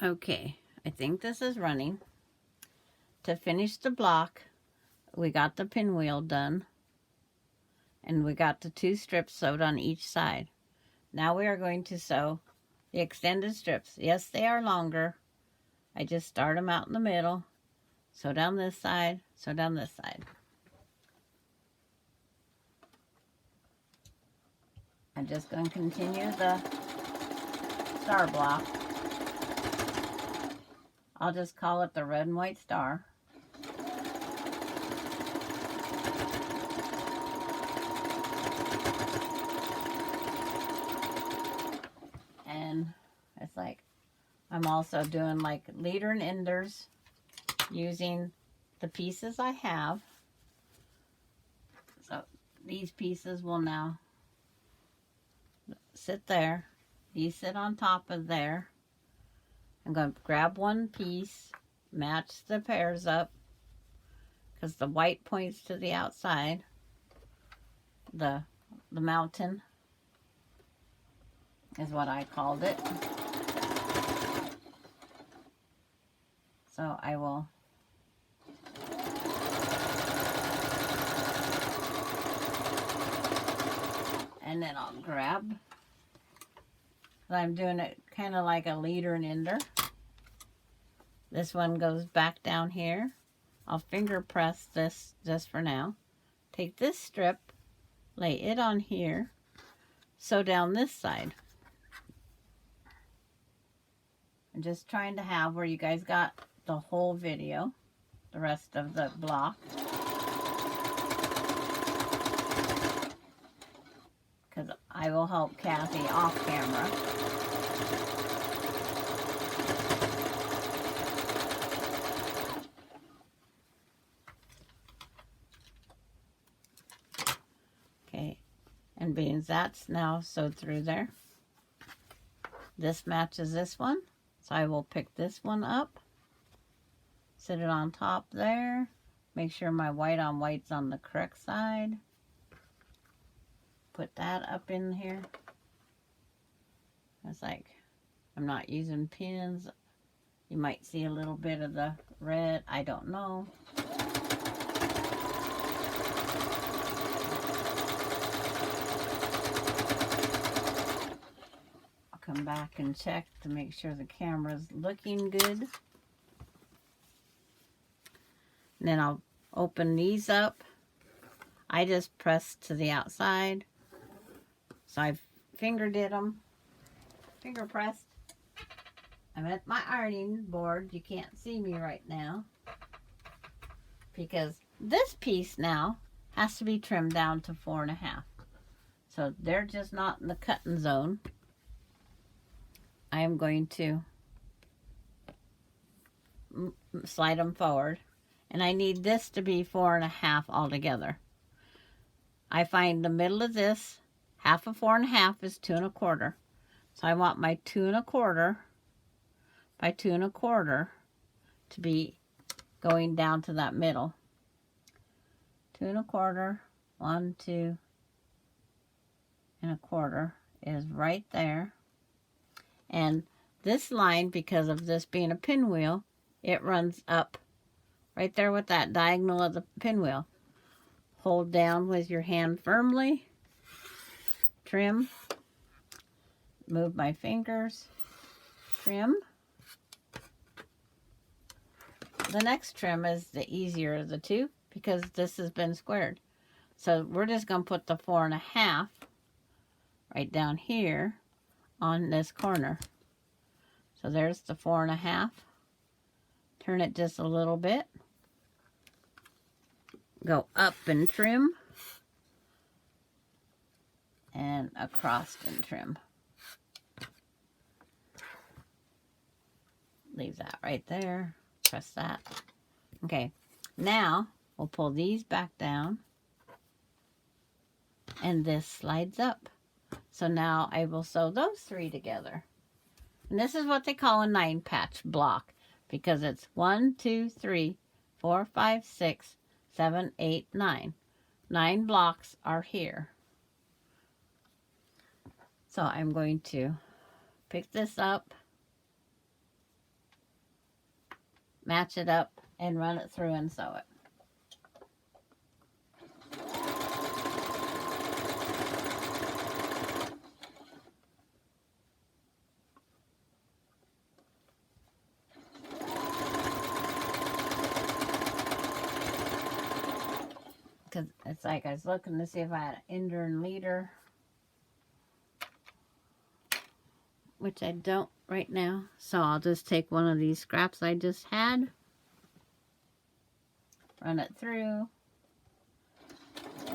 Okay, I think this is running. To finish the block, we got the pinwheel done, and we got the 2 strips sewed on each side. Now we are going to sew the extended strips. Yes, they are longer. I just start them out in the middle, sew down this side, sew down this side. I'm just going to continue the star block. I'll just call it the red and white star. And it's like, I'm also doing like leader and enders using the pieces I have. So these pieces will now sit there. These sit on top of there. I'm going to grab one piece, match the pairs up, because the white points to the outside, the mountain is what I called it. So I will and then I'll grab, I'm doing it kind of like a leader and ender. This one goes back down here. I'll finger press this just for now. Take this strip, lay it on here, sew down this side. I'm just trying to have where you guys got the whole video, the rest of the block. Because I will help Kathy off camera. Okay, and being that's now sewed through there. This matches this one, so I will pick this one up, sit it on top there, make sure my white on white's on the correct side. Put that up in here. It's like, I'm not using pins. You might see a little bit of the red. I don't know. I'll come back and check to make sure the camera's looking good. And then I'll open these up. I just pressed to the outside. So I finger did them. Finger pressed. I'm at my ironing board. You can't see me right now, because this piece now has to be trimmed down to 4.5. So they're just not in the cutting zone. I am going to slide them forward, and I need this to be 4.5 altogether. I find the middle of this, half of 4.5 is 2.25. So I want my 2.25 by 2.25 to be going down to that middle. 2.25, 1, 2.25 is right there. And this line, because of this being a pinwheel, it runs up right there with that diagonal of the pinwheel. Hold down with your hand firmly. Trim. Move my fingers. Trim. The next trim is the easier of the two, because this has been squared. So we're just going to put the 4.5 right down here on this corner. So there's the 4.5. Turn it just a little bit. Go up and trim. And across and trim. Leave that right there. Press that. Okay, now we'll pull these back down, and this slides up. So now I will sew those 3 together. And this is what they call a 9-patch block, because it's 1, 2, 3, 4, 5, 6, 7, 8, 9. 9 blocks are here. So I'm going to pick this up, match it up, and run it through and sew it. Because it's like I was looking to see if I had an ender and leader, which I don't right now. So I'll just take one of these scraps I just had, run it through.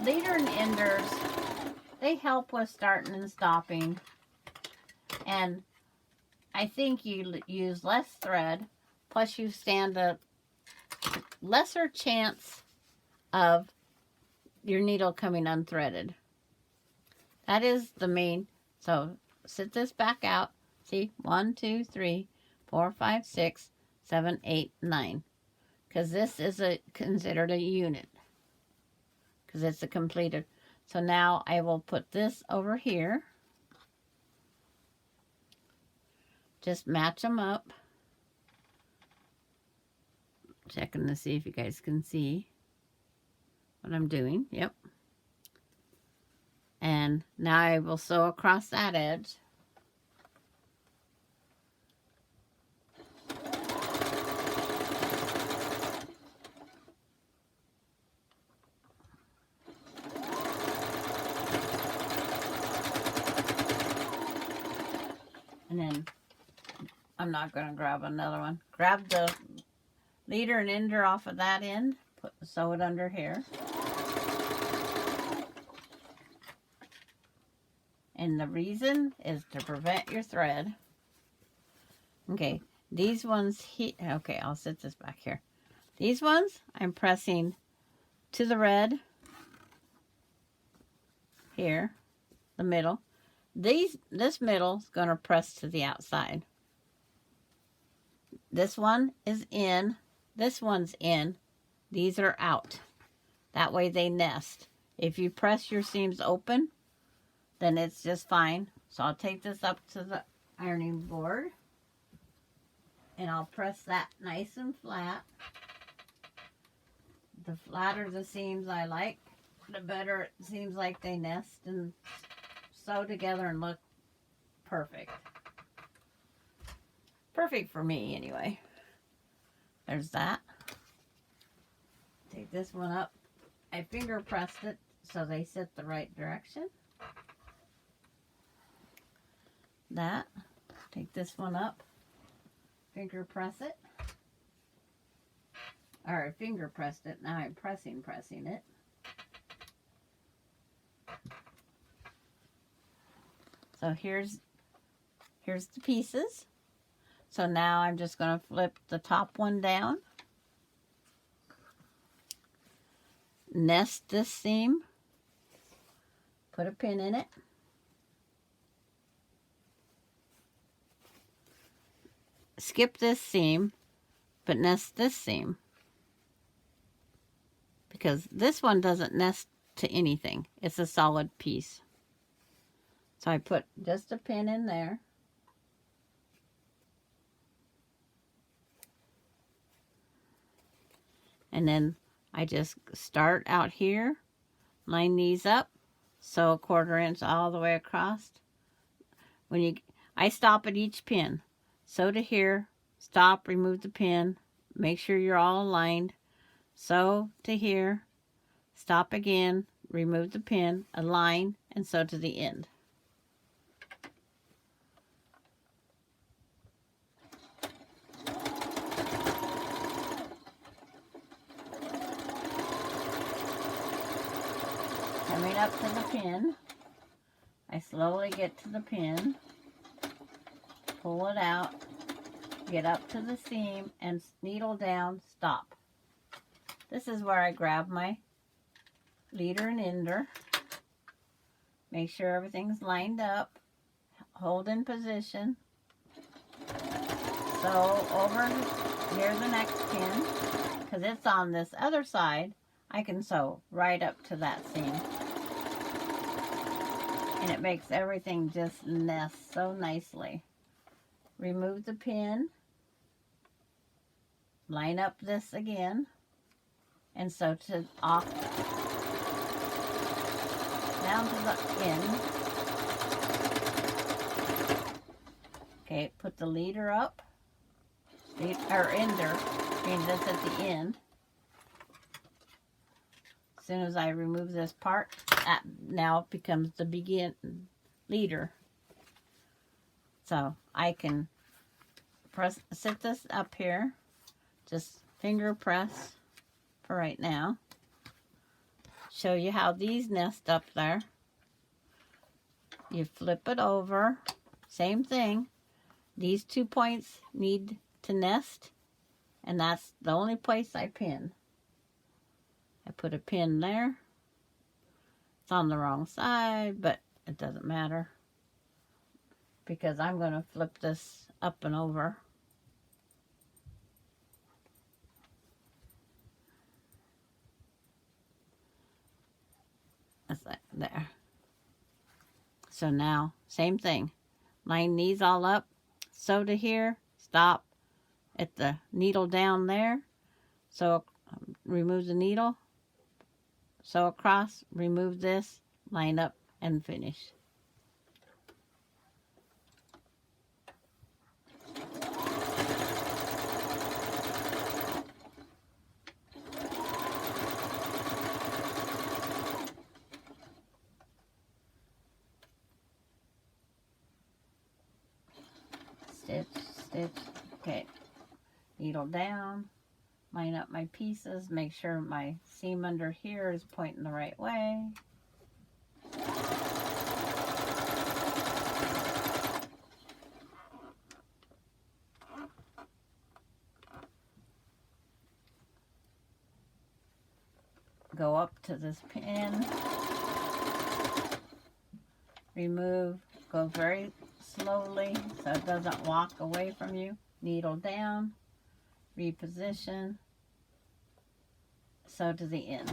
Leader and enders, they help with starting and stopping. And I think you use less thread, plus you stand a lesser chance of your needle coming unthreaded. That is the main. So sit this back out. See, 1, 2, 3, 4, 5, 6, 7, 8, 9. Because this is considered a unit. Because it's a completed. So now I will put this over here. Just match them up. Checking to see if you guys can see what I'm doing. Yep. And now I will sew across that edge. And then I'm not going to grab another one. Grab the leader and ender off of that end. Sew it under here. And the reason is to prevent your thread. Okay, these ones here. Okay, I'll set this back here. These ones I'm pressing to the red. Here, the middle. This middle is going to press to the outside. This one is in. This one's in. These are out. That way they nest. If you press your seams open, then it's just fine. So I'll take this up to the ironing board. And I'll press that nice and flat. The flatter the seams I like, the better it seems like they nest and sew together and look perfect. Perfect for me anyway. There's that. Take this one up. I finger pressed it so they sit the right direction. That. Take this one up. Finger press it. Or I finger pressed it. Now I'm pressing it. So here's the pieces. So now I'm just going to flip the top one down. Nest this seam. Put a pin in it. Skip this seam, but nest this seam. Because this one doesn't nest to anything. It's a solid piece. So I put just a pin in there. And then I just start out here, line these up, sew a 1/4 inch all the way across. I stop at each pin. Sew to here, stop, remove the pin, make sure you're all aligned. Sew to here, stop again, remove the pin, align, and sew to the end. Coming up to the pin, I slowly get to the pin, pull it out, get up to the seam, and needle down, stop. This is where I grab my leader and ender. Make sure everything's lined up, hold in position. So over near the next pin, because it's on this other side, I can sew right up to that seam. And it makes everything just nest so nicely. Remove the pin. line up this again, and sew to off down to the end. Okay, put the leader up, or ender, means that's at the end. As soon as I remove this part, now it becomes the leader. So I can sit this up here, just finger press for right now. Show you how these nest up there. You flip it over, same thing. These 2 points need to nest, and that's the only place I pin. I put a pin there. It's on the wrong side, but it doesn't matter because I'm going to flip this up and over. That's that there. So now, same thing. Line these all up, sew to here, stop at the needle down there. So remove the needle, sew across, remove this, line up, and finish. Stitch, stitch, okay, needle down, line up my pieces, make sure my seam under here is pointing the right way. Go up to this pin, remove, go very slowly so it doesn't walk away from you. Needle down, reposition, sew to the end.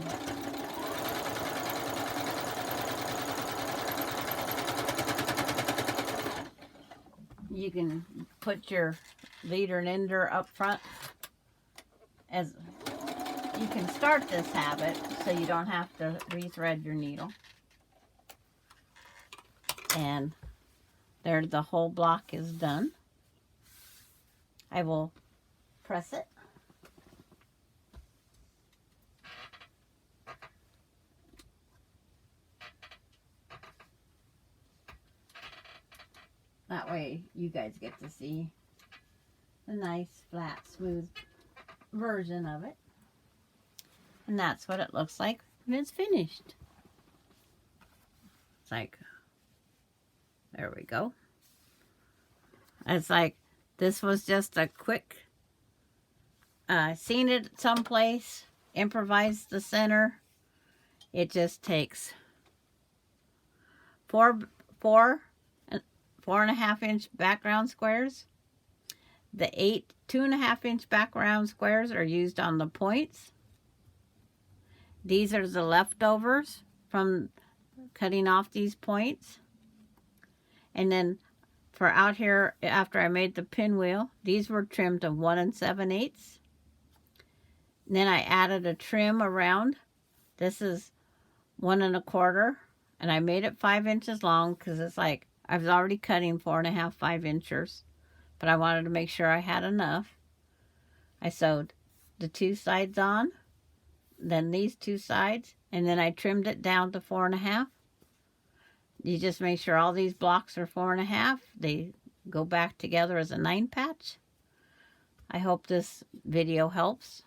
You can put your leader and ender up front. As you can start this habit so you don't have to rethread your needle. And there, the whole block is done. I will press it. That way you guys get to see the nice, flat, smooth version of it. And that's what it looks like when it's finished. It's like, there we go. It's like, this was just a quick, seen it someplace, improvised the center. It just takes 4.5 inch background squares. The 8 2.5 inch background squares are used on the points. These are the leftovers from cutting off these points. And then for out here, after I made the pinwheel, these were trimmed to 1 7/8. Then I added a trim around. This is 1 1/4, and I made it 5 inches long because it's like I was already cutting 4.5, 5 inches, but I wanted to make sure I had enough. I sewed the 2 sides on, then these 2 sides, and then I trimmed it down to 4.5. You just make sure all these blocks are 4.5. They go back together as a 9 patch. I hope this video helps.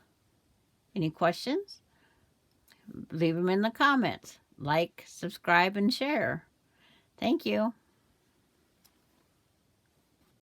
Any questions? Leave them in the comments. Like, subscribe, and share. Thank you.